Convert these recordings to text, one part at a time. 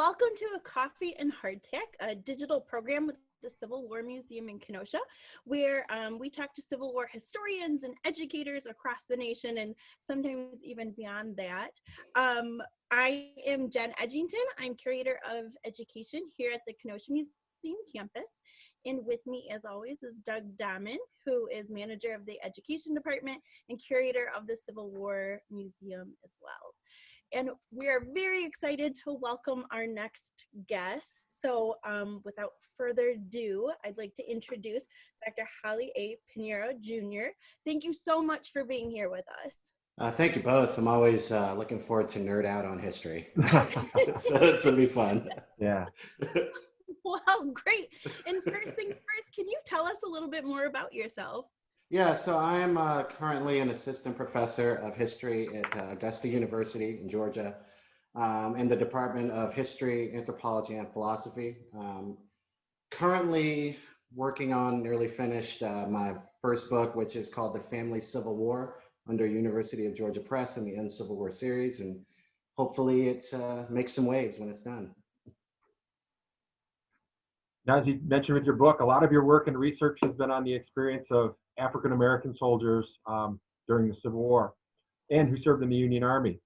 welcome to A Coffee and Hardtack, a digital program with the Civil War Museum in Kenosha, where we talk to Civil War historians and educators across the nation and sometimes even beyond that. I am Jenn Edginton. I'm curator of education here at the Kenosha Museum campus. And with me, as always, is Doug Dammann, who is manager of the education department and curator of the Civil War Museum as well. And we are very excited to welcome our next guest. So without further ado, I'd like to introduce Dr. Holly A. Pinheiro, Jr. Thank you so much for being here with us. Thank you both. I'm always looking forward to nerd out on history. So this will be fun. Yeah. Well, great. And first things first, can you tell us a little bit more about yourself? Yeah, so I'm currently an assistant professor of history at Augusta University in Georgia in the Department of History, Anthropology, and Philosophy. Currently working on, nearly finished my first book, which is called The Family Civil War under University of Georgia Press in the End Civil War series. And hopefully it makes some waves when it's done. Now, as you mentioned with your book, a lot of your work and research has been on the experience of African-American soldiers during the Civil War and who served in the Union Army.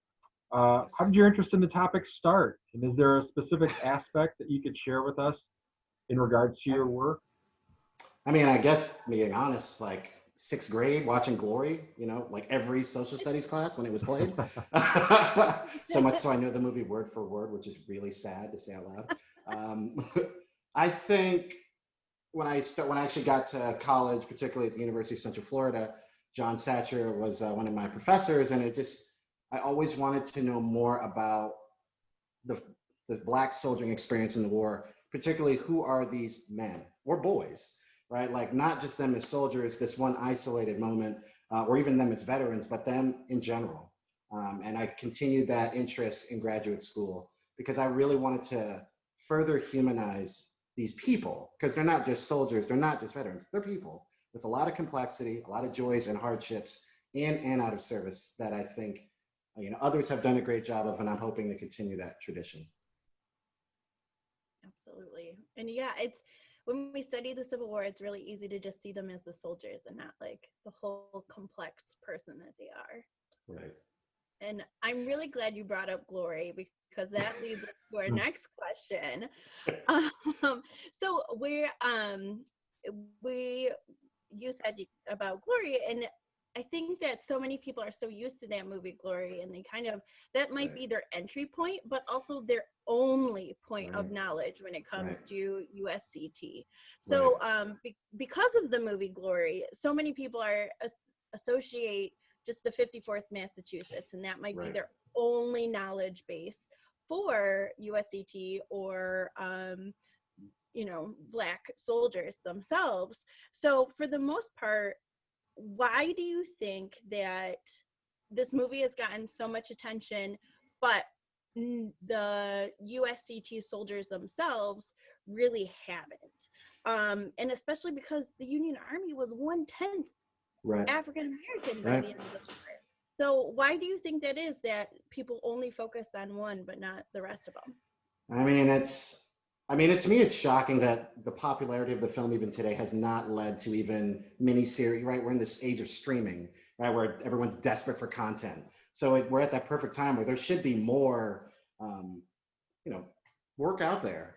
How did your interest in the topic start? And is there a specific aspect that you could share with us in regards to your work? I mean, I guess being honest, like 6th grade watching Glory, you know, like every social studies class when it was played. So much so I know the movie word for word, which is really sad to say out loud. I think when I actually got to college, particularly at the University of Central Florida, John Satcher was one of my professors, and I always wanted to know more about the Black soldiering experience in the war, particularly who are these men or boys, right? Like not just them as soldiers, this one isolated moment, or even them as veterans, but them in general. And I continued that interest in graduate school because I really wanted to further humanize these people, because they're not just soldiers, they're not just veterans, they're people with a lot of complexity, a lot of joys and hardships in and out of service that I think others have done a great job of, and I'm hoping to continue that tradition. Absolutely. And yeah, it's when we study the Civil War, it's really easy to just see them as the soldiers and not like the whole complex person that they are. Right. And I'm really glad you brought up Glory because that leads us to our next question. So you said about Glory, and I think that so many people are so used to that movie Glory, and they that might be their entry point, but also their only point of knowledge when it comes to USCT. So because of the movie Glory, so many people associate just the 54th Massachusetts, and that might be their only knowledge base for USCT or Black soldiers themselves. So for the most part, why do you think that this movie has gotten so much attention, but the USCT soldiers themselves really haven't? And especially because the Union Army was 1/10 African American by the end of the war. So why do you think that is, that people only focus on one but not the rest of them? I mean, to me, it's shocking that the popularity of the film even today has not led to even miniseries, right? We're in this age of streaming, right? Where everyone's desperate for content. So we're at that perfect time where there should be more, work out there.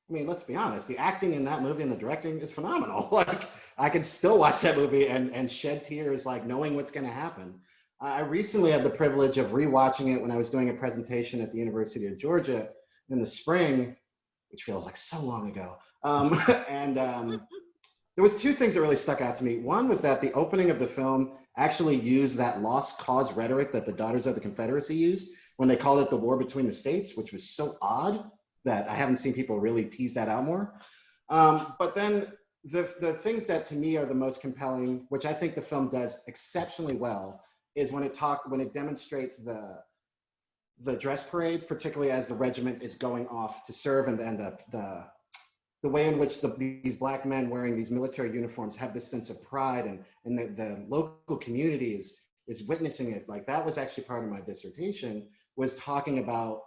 I mean, let's be honest, the acting in that movie and the directing is phenomenal. Like, I could still watch that movie and shed tears, like knowing what's going to happen. I recently had the privilege of rewatching it when I was doing a presentation at the University of Georgia in the spring, which feels like so long ago. There was two things that really stuck out to me. One was that the opening of the film actually used that lost cause rhetoric that the Daughters of the Confederacy used when they called it the war between the states, which was so odd that I haven't seen people really tease that out more. But then the things that to me are the most compelling, which I think the film does exceptionally well, is when it demonstrates the dress parades, particularly as the regiment is going off to serve, and the way in which these Black men wearing these military uniforms have this sense of pride, and the local community is witnessing it. Like, that was actually part of my dissertation, was talking about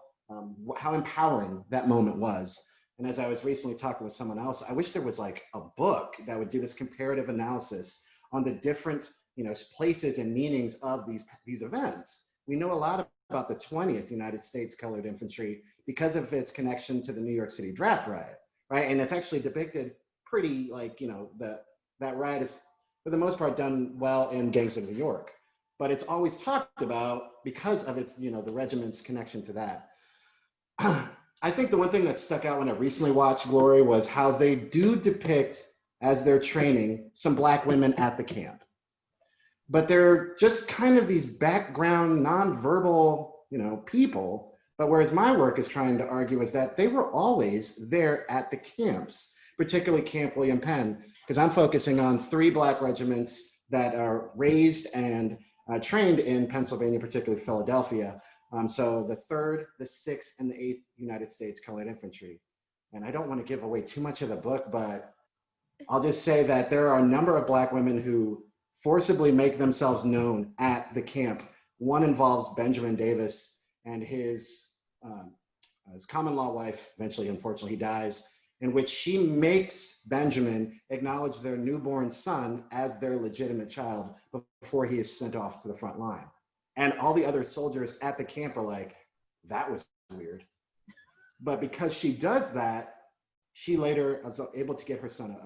how empowering that moment was. And as I was recently talking with someone else, I wish there was like a book that would do this comparative analysis on the different, places and meanings of these events. We know a lot about the 20th United States Colored Infantry because of its connection to the New York City draft riot, right? And it's actually depicted pretty like, that riot is for the most part done well in Gangs of New York, but it's always talked about because of its, the regiment's connection to that. I think the one thing that stuck out when I recently watched Glory was how they do depict as they're training some Black women at the camp. But they're just kind of these background, nonverbal, people. But whereas my work is trying to argue is that they were always there at the camps, particularly Camp William Penn, because I'm focusing on 3 Black regiments that are raised and trained in Pennsylvania, particularly Philadelphia. So the 3rd, the 6th, and the 8th United States Colored Infantry. And I don't want to give away too much of the book, but I'll just say that there are a number of Black women who forcibly make themselves known at the camp. One involves Benjamin Davis and his common law wife, eventually, unfortunately, he dies, in which she makes Benjamin acknowledge their newborn son as their legitimate child before he is sent off to the front line. And all the other soldiers at the camp are like, that was weird. But because she does that, she later is able to get her son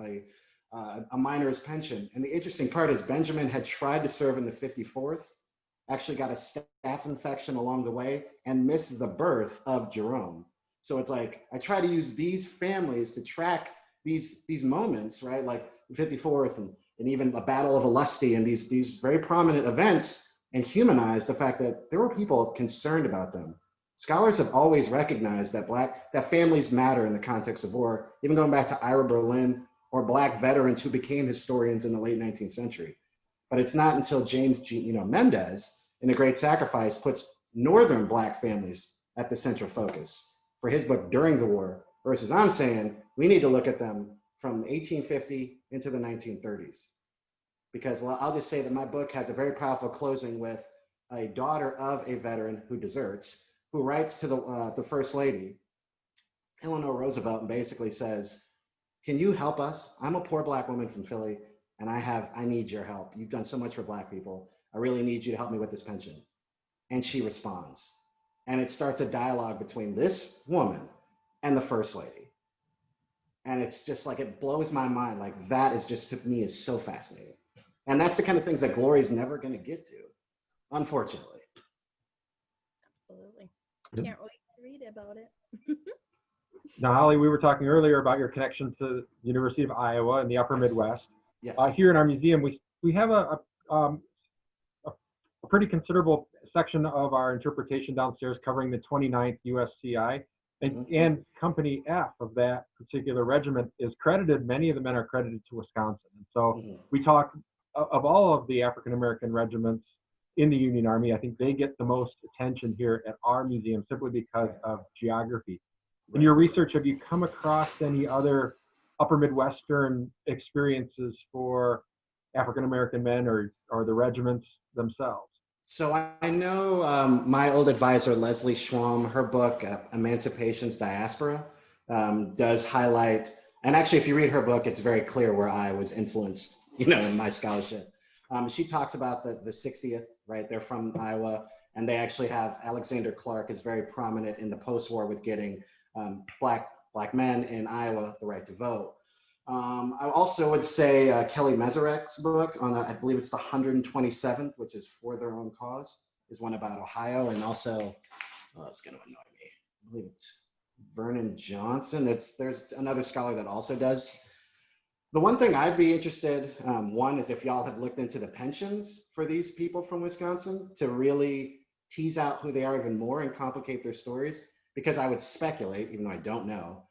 a minor's pension. And the interesting part is Benjamin had tried to serve in the 54th, actually got a staph infection along the way, and missed the birth of Jerome. So it's like, I try to use these families to track these moments, right? Like the 54th and even a Battle of Ulusty and these very prominent events, and humanize the fact that there were people concerned about them. Scholars have always recognized that families matter in the context of war, even going back to Ira Berlin or Black veterans who became historians in the late 19th century. But it's not until James Mendez in The Great Sacrifice puts Northern Black families at the central focus for his book During the War, versus I'm saying we need to look at them from 1850 into the 1930s. Because I'll just say that my book has a very powerful closing with a daughter of a veteran who deserts, who writes to the First Lady, Eleanor Roosevelt, and basically says, can you help us? I'm a poor Black woman from Philly, and I need your help. You've done so much for Black people. I really need you to help me with this pension. And she responds. And it starts a dialogue between this woman and the First Lady. And it's just like, it blows my mind. Like that is just, to me, is so fascinating. And that's the kind of things that Glory's never going to get to, unfortunately. Absolutely. Can't wait to read about it. Now, Holly, we were talking earlier about your connection to the University of Iowa in the Upper Midwest. Yes. Here in our museum, we have a pretty considerable section of our interpretation downstairs covering the 29th USCI. And Company F of that particular regiment is credited, many of the men are credited to Wisconsin. And so we talk of all of the African-American regiments in the Union Army. I think they get the most attention here at our museum simply because of geography. In your research, have you come across any other upper Midwestern experiences for African-American men or the regiments themselves? So I know my old advisor, Leslie Schwalm, her book, Emancipation's Diaspora, does highlight, and actually if you read her book, it's very clear where I was influenced, in my scholarship. She talks about the 60th, right? They're from Iowa, and they actually have Alexander Clark is very prominent in the post-war with getting black men in Iowa the right to vote. I also would say Kelly Meserek's book on, I believe it's the 127th, which is For Their Own Cause, is one about Ohio. And also, it's going to annoy me, I believe it's Vernon Johnson. There's another scholar that also does. The one thing I'd be interested, one is if y'all have looked into the pensions for these people from Wisconsin to really tease out who they are even more and complicate their stories, because I would speculate, even though I don't know,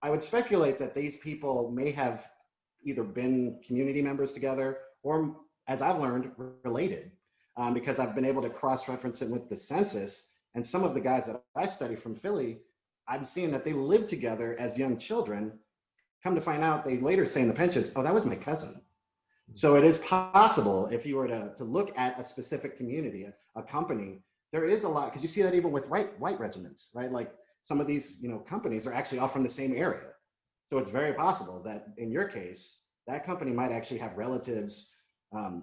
I would speculate that these people may have either been community members together or, as I've learned, related, because I've been able to cross-reference it with the census. And some of the guys that I study from Philly, I'm seeing that they lived together as young children. Come to find out, they later say in the pensions, oh, that was my cousin. So it is possible, if you were to look at a specific community, a company, there is a lot, because you see that even with white regiments, right? Like some of these, companies are actually all from the same area. So it's very possible that in your case, that company might actually have relatives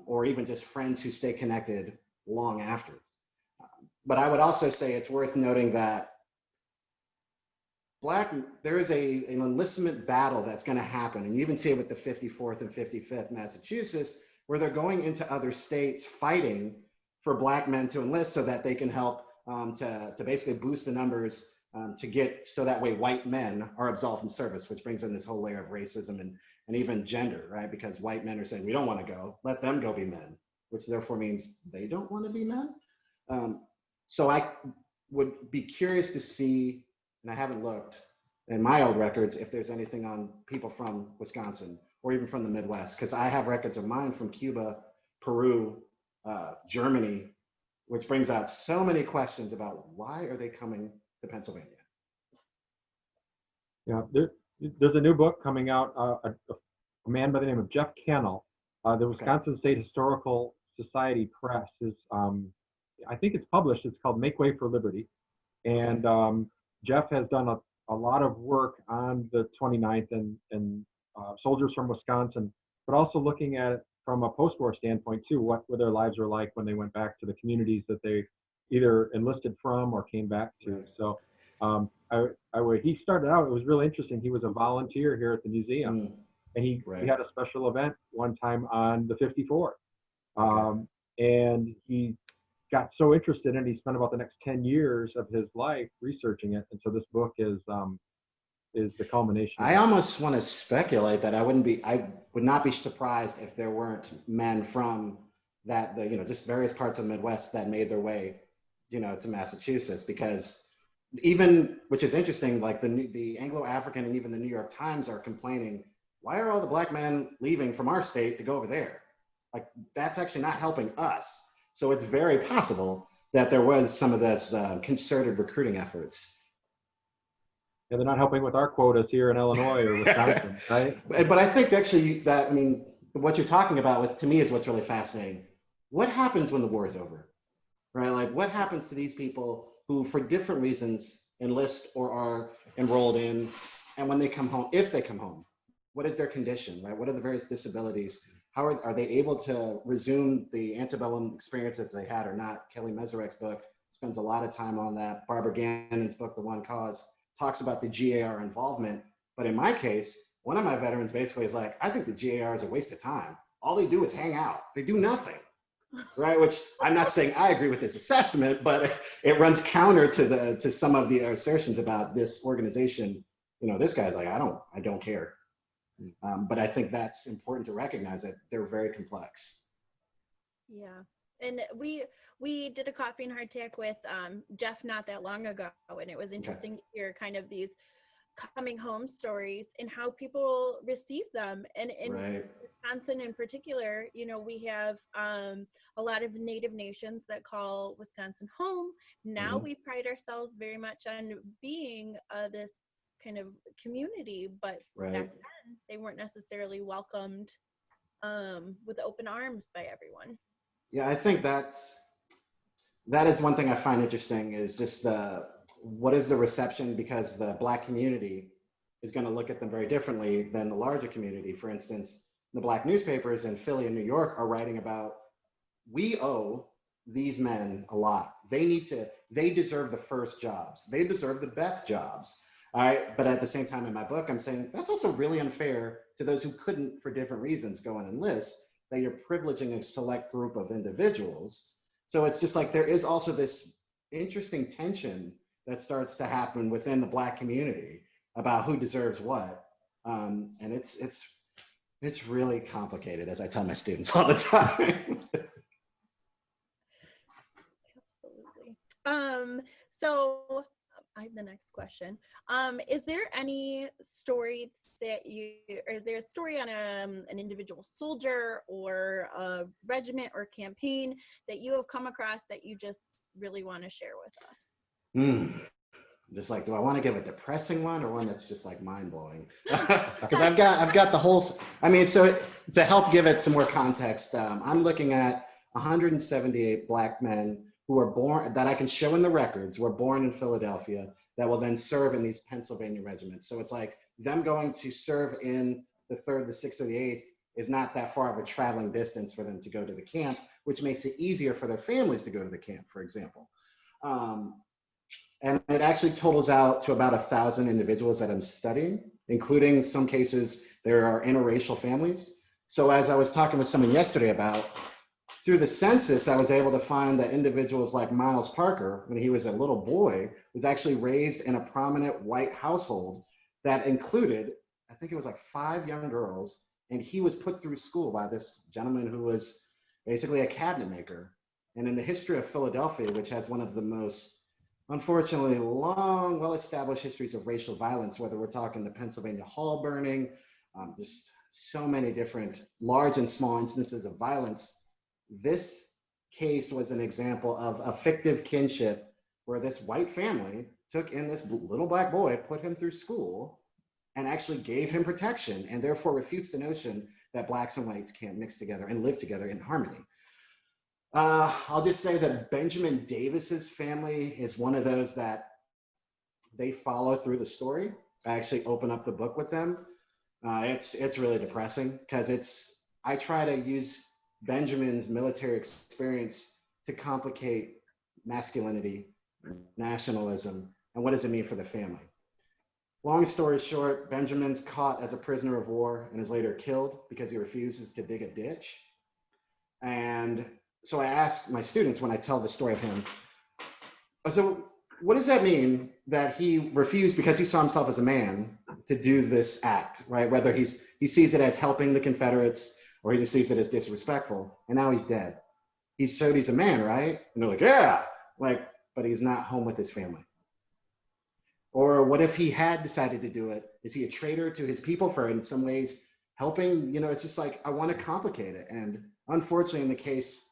or even just friends who stay connected long after. But I would also say it's worth noting that there is an enlistment battle that's going to happen. And you even see it with the 54th and 55th Massachusetts, where they're going into other states fighting for Black men to enlist so that they can help to basically boost the numbers so that way white men are absolved from service, which brings in this whole layer of racism and even gender, right? Because white men are saying, we don't want to go, let them go be men, which therefore means they don't want to be men. So I would be curious to see, and I haven't looked in my old records, if there's anything on people from Wisconsin or even from the Midwest, because I have records of mine from Cuba, Peru, Germany, which brings out so many questions about why are they coming to Pennsylvania? Yeah, there's a new book coming out, a man by the name of Jeff Kannel. The Wisconsin State Historical Society Press is, I think it's published, it's called Make Way for Liberty. And Jeff has done a lot of work on the 29th and soldiers from Wisconsin, but also looking at it from a post-war standpoint too, what their lives were like when they went back to the communities that they either enlisted from or came back to. Right. So he started out, it was really interesting. He was a volunteer here at the museum, and he had a special event one time on the 54. And he got so interested in it, he spent about the next 10 years of his life researching it. And so this book is the culmination. I almost want to speculate that I would not be surprised if there weren't men from that, just various parts of the Midwest that made their way, to Massachusetts, because even, which is interesting, like the Anglo-African and even the New York Times are complaining, why are all the Black men leaving from our state to go over there? Like, that's actually not helping us. So it's very possible that there was some of this concerted recruiting efforts. Yeah, they're not helping with our quotas here in Illinois or Wisconsin, right? But I think actually what you're talking about to me is what's really fascinating. What happens when the war is over, right? Like, what happens to these people who, for different reasons, enlist or are enrolled in, and when they come home, if they come home, what is their condition, right? What are the various disabilities? How are they able to resume the antebellum experiences they had or not? Kelly Meserek's book spends a lot of time on that. Barbara Gannon's book, The One Cause, talks about the GAR involvement. But in my case, one of my veterans basically is like, I think the GAR is a waste of time. All they do is hang out. They do nothing, right? Which I'm not saying I agree with this assessment, but it runs counter to some of the assertions about this organization. This guy's like, I don't care. But I think that's important to recognize that they're very complex. Yeah, and we did a coffee and hardtack with Jeff not that long ago, and it was interesting to hear kind of these coming home stories and how people receive them. And in Wisconsin in particular, we have a lot of Native nations that call Wisconsin home. Now we pride ourselves very much on being this kind of community, but back then they weren't necessarily welcomed with open arms by everyone. Yeah, I think that is one thing I find interesting, is just what is the reception, because the Black community is going to look at them very differently than the larger community. For instance, the Black newspapers in Philly and New York are writing about, we owe these men a lot. They deserve the first jobs. They deserve the best jobs. All right. But at the same time, in my book, I'm saying that's also really unfair to those who couldn't, for different reasons, go and enlist, that you're privileging a select group of individuals. So it's just like, there is also this interesting tension that starts to happen within the Black community about who deserves what. And it's really complicated, as I tell my students all the time. Absolutely. So I have the next question. Is there any story or is there a story on an individual soldier or a regiment or campaign that you have come across that you just really want to share with us? Just like, do I want to give a depressing one or one that's just like mind-blowing? Because I've got the whole, so to help give it some more context, I'm looking at 178 Black men who are born, that I can show in the records, were born in Philadelphia, that will then serve in these Pennsylvania regiments. So it's like them going to serve in the 3rd, the 6th, or the 8th is not that far of a traveling distance for them to go to the camp, which makes it easier for their families to go to the camp, for example. And it actually totals out to about 1,000 individuals that I'm studying, including some cases there are interracial families. So as I was talking with someone yesterday about, through the census, I was able to find that individuals like Miles Parker, when he was a little boy, was actually raised in a prominent white household that included, I think it was like 5 young girls, and he was put through school by this gentleman who was basically a cabinet maker. And in the history of Philadelphia, which has one of the most, unfortunately, long, well-established histories of racial violence, whether we're talking the Pennsylvania Hall burning, just so many different large and small instances of violence, this case was an example of a fictive kinship where this white family took in this little black boy, put him through school, and actually gave him protection, and therefore refutes the notion that blacks and whites can't mix together and live together in harmony. I'll just say that Benjamin Davis's family is one of those that they follow through the story. I actually open up the book with them. It's really depressing because I try to use Benjamin's military experience to complicate masculinity, nationalism, and what does it mean for the family. Long story short, Benjamin's caught as a prisoner of war and is later killed because he refuses to dig a ditch. And so I ask my students when I tell the story of him, so what does that mean that he refused because he saw himself as a man to do this act, right? Whether he sees it as helping the Confederates or he just sees it as disrespectful, and now he's dead. He showed he's a man, right? And they're like, yeah, but he's not home with his family. Or what if he had decided to do it? Is he a traitor to his people for in some ways helping? It's just like, I want to complicate it. And unfortunately, in the case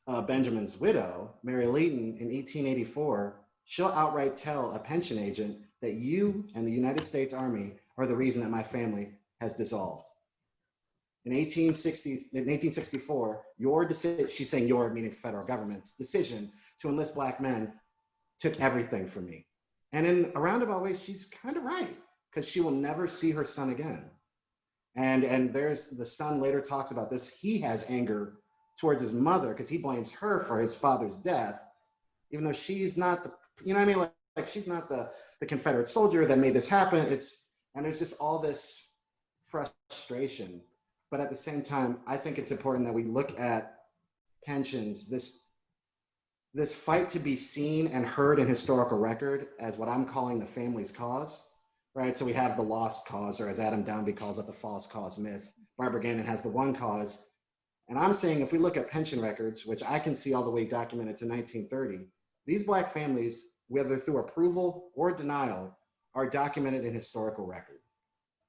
of Benjamin's widow, Mary Leighton, in 1884, she'll outright tell a pension agent that you and the United States Army are the reason that my family has dissolved. In 1864, your decision, she's saying your, meaning federal government's decision to enlist black men took everything from me. And in a roundabout way, she's kind of right, because she will never see her son again. And there's, the son later talks about this. He has anger towards his mother because he blames her for his father's death, even though she's not the, like she's not the Confederate soldier that made this happen. And there's just all this frustration. But at the same time, I think it's important that we look at pensions, this fight to be seen and heard in historical record as what I'm calling the family's cause, right? So we have the lost cause, or as Adam Downby calls it, the false cause myth. Barbara Gannon has the one cause. And I'm saying if we look at pension records, which I can see all the way documented to 1930, these black families, whether through approval or denial, are documented in historical record.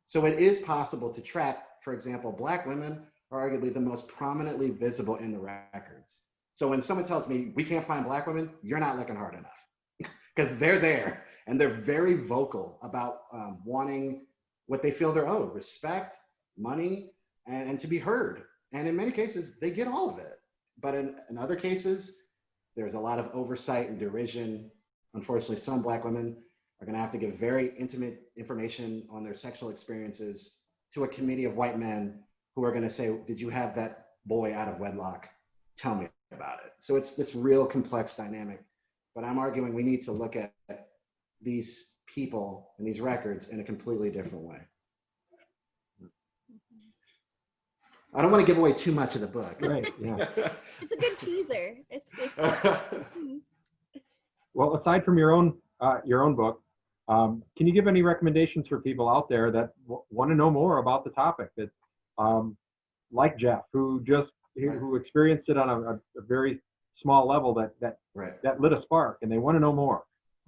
So it is possible to track, for example, black women are arguably the most prominently visible in the records. So when someone tells me we can't find black women, you're not looking hard enough because they're there and they're very vocal about wanting what they feel they're owed, respect, money, and to be heard. And in many cases, they get all of it. But in other cases, there's a lot of oversight and derision. Unfortunately, some black women are going to have to give very intimate information on their sexual experiences to a committee of white men who are going to say, did you have that boy out of wedlock? Tell me about it. So it's this real complex dynamic. But I'm arguing we need to look at these people and these records in a completely different way. I don't want to give away too much of the book. Right, yeah. It's a good teaser. It's Well, aside from your own book, can you give any recommendations for people out there that want to know more about the topic, that like Jeff, who experienced it on a very small level that lit a spark, and they want to know more?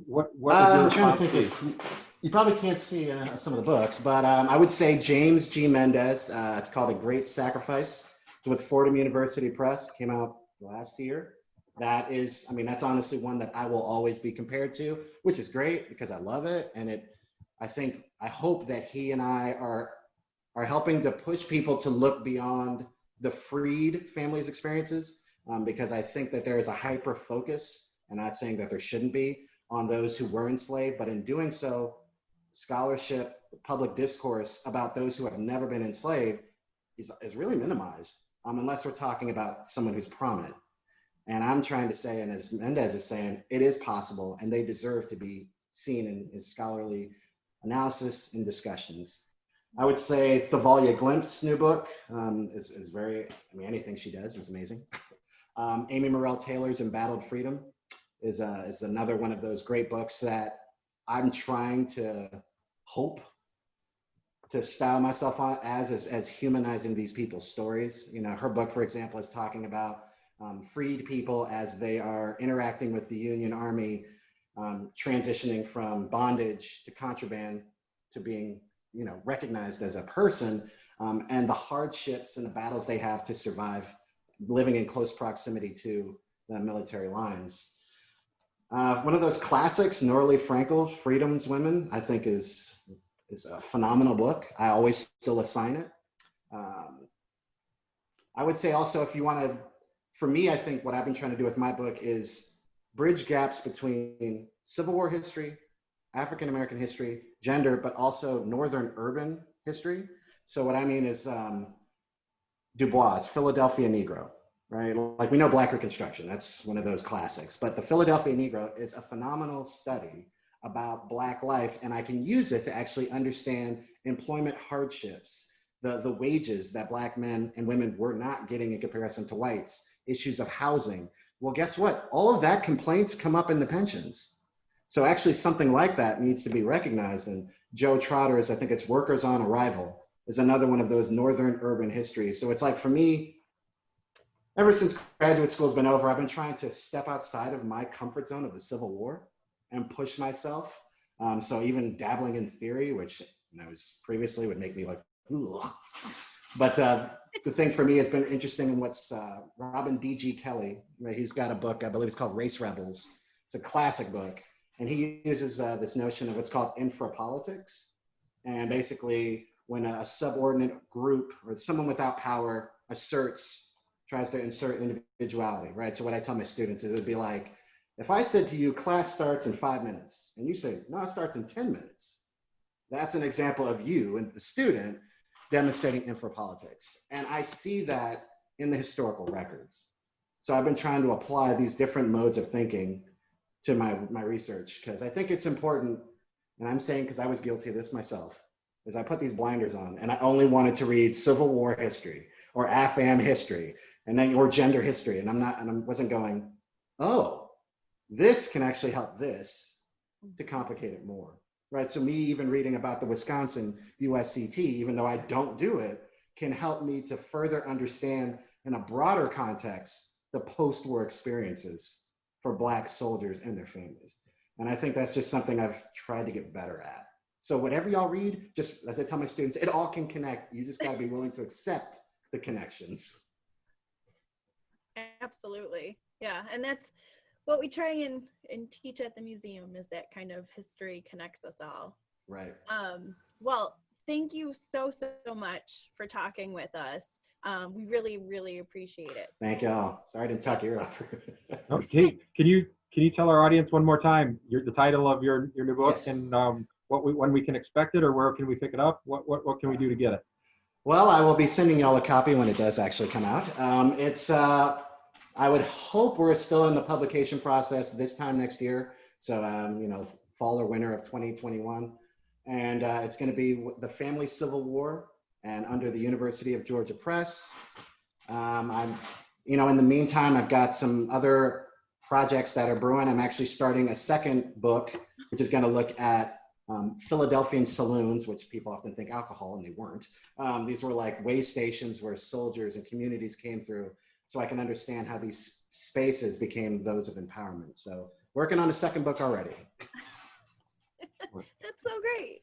What I'm trying to think you probably can't see some of the books, but I would say James G. Mendez. It's called A Great Sacrifice. It's with Fordham University Press. Came out last year. That is, that's honestly one that I will always be compared to, which is great because I love it. And I hope that he and I are helping to push people to look beyond the freed families' experiences, because I think that there is a hyper focus, and not saying that there shouldn't be, on those who were enslaved, but in doing so, scholarship, public discourse about those who have never been enslaved is really minimized, unless we're talking about someone who's prominent. And I'm trying to say, and as Mendez is saying, it is possible, and they deserve to be seen in scholarly analysis and discussions. I would say Thavalia Glimt's new book is very, I mean, anything she does is amazing. Amy Morrell Taylor's Embattled Freedom is another one of those great books that I'm trying to hope to style myself on as humanizing these people's stories. You know, her book, for example, is talking about freed people as they are interacting with the Union Army, transitioning from bondage to contraband to being, you know, recognized as a person, and the hardships and the battles they have to survive living in close proximity to the military lines. One of those classics, Norley Frankel's Freedom's Women, I think is a phenomenal book. I always still assign it. I would say also, if you want to, for me, I think what I've been trying to do with my book is bridge gaps between Civil War history, African American history, gender, but also Northern urban history. So what I mean is Du Bois, Philadelphia Negro, right? Like, we know Black Reconstruction, that's one of those classics, but the Philadelphia Negro is a phenomenal study about Black life, and I can use it to actually understand employment hardships, the wages that Black men and women were not getting in comparison to whites, issues of housing. Well, guess what? All of that complaints come up in the pensions. So actually something like that needs to be recognized. And Joe Trotter's, I think it's Workers on Arrival, is another one of those Northern urban histories. So it's like, for me, ever since graduate school's been over, I've been trying to step outside of my comfort zone of the Civil War and push myself. So even dabbling in theory, which, you know, was previously would make me like, ooh. But the thing for me has been interesting in what's Robin D.G. Kelly, right? He's got a book, I believe it's called Race Rebels. It's a classic book. And he uses this notion of what's called infrapolitics. And basically, when a subordinate group or someone without power tries to insert individuality, right? So what I tell my students is, it would be like, if I said to you, class starts in 5 minutes, and you say, no, it starts in 10 minutes. That's an example of you and the student demonstrating infrapolitics. And I see that in the historical records. So I've been trying to apply these different modes of thinking to my research, because I think it's important, and I'm saying, because I was guilty of this myself, is I put these blinders on and I only wanted to read Civil War history or AFAM history or gender history. And I wasn't going, oh, this can actually help this to complicate it more. Right, so me even reading about the Wisconsin USCT, even though I don't do it, can help me to further understand in a broader context the post-war experiences for Black soldiers and their families. And I think that's just something I've tried to get better at. So whatever y'all read, just as I tell my students, it all can connect. You just got to be willing to accept the connections. Absolutely, yeah, and that's what we try and teach at the museum, is that kind of history connects us all. Right. Well, thank you so much for talking with us. We really, really appreciate it. Thank y'all. Sorry I didn't talk your ear off. Okay, can you tell our audience one more time the title of your new book? Yes. And when we can expect it, or where can we pick it up? What can we do to get it? Well, I will be sending y'all a copy when it does actually come out. I would hope we're still in the publication process this time next year. So, you know, fall or winter of 2021. And it's going to be The Family Civil War, and under the University of Georgia Press. You know, in the meantime, I've got some other projects that are brewing. I'm actually starting a second book, which is going to look at Philadelphian saloons, which people often think alcohol, and they weren't. These were like way stations where soldiers and communities came through, so I can understand how these spaces became those of empowerment. So working on a second book already. That's so great.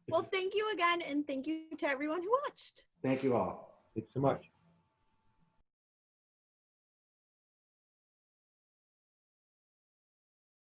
Well, thank you again, and thank you to everyone who watched. Thank you all. Thanks so much.